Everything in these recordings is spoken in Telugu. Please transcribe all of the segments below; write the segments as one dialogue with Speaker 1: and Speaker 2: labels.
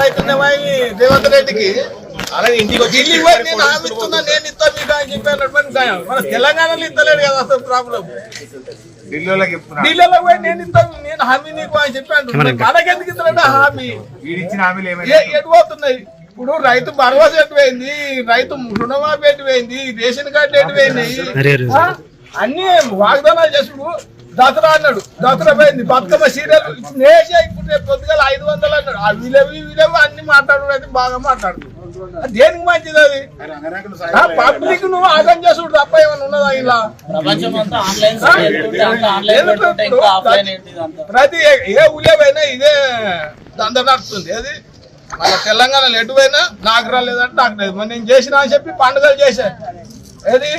Speaker 1: అవుతుందేమో రేవంత్ రెడ్డికి అలా ఇంటికి వచ్చి ఢిల్లీకి పోయి నేను హామీ ఇస్తున్నా నేను ఇస్తా మీకు అని చెప్పి మన తెలంగాణలో ఇస్తలేడు కదా అసలు ప్రాబ్లం. ఢిల్లీలో పోయి నేను ఇస్తాను నేను హామీ నీకు అని చెప్పాను. మనకెందుకు ఇస్తారంటే హామీ ఎటు పోతున్నాయి. ఇప్పుడు రైతు భరోసా ఎటువైంది, రైతు రుణమాఫీ ఎటువైంది, రేషన్ కార్డు ఎటువైంది, అన్ని వాగ్దానాలు చేసుడు. దసరా అన్నాడు, దసరా పోయింది. బతుకమ్మ సీరియల్ నేసే ఇప్పుడు రేపు పొద్దుగా 500 అన్నాడు. ఆ విలేవు అన్ని మాట్లాడు అయితే బాగా మాట్లాడు. దేనికి మంచిది అది? పబ్లిక్ నువ్వు ఆగం చేసుడు తప్ప ఏమైనా ఉన్నదా ఇలా? ప్రతి ఏ ఊళ్ళోపోయినా ఇదే దంద నడుస్తుంది. అది మన తెలంగాణలో ఎటువైనా నాకు రాలేదంటే నాకు లేదు. మరి నేను చేసినా అని చెప్పి పండుగలు చేశా. ఏది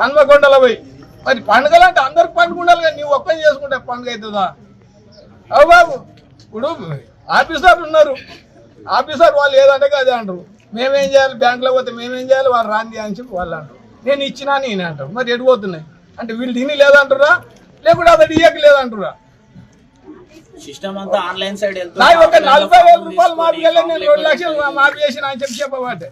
Speaker 1: హన్మకొండలో పోయి మరి పండుగలు అంటే అందరికి పండుగ ఉండాలి కానీ నువ్వు ఒక్కని చేసుకుంటే పండుగ అవుతుందా? అవు బాబు ఇప్పుడు ఆఫీసర్లు ఉన్నారు, ఆఫీసర్ వాళ్ళు ఏదంటే అదే అంటారు. మేమేం చేయాలి, బ్యాంకులో పోతే మేమేం చేయాలి, వాళ్ళు రాంది అని చెప్పి వాళ్ళు అంటారు. నేను ఇచ్చినా నేను అంటారు. మరి ఎడిపోతున్నాయి అంటే వీళ్ళు తిని లేదంటారా, లేకుంటే అతడు ఇయ్యక లేదంటారా?
Speaker 2: సిస్టమ్ అంతా ఆన్లైన్ సైడ్
Speaker 1: నాకు ఒక 40,000 రూపాయలు మాఫీ నేను 2 లక్షలు మాఫీ చేసిన అని చెప్పి చెప్పబట్టే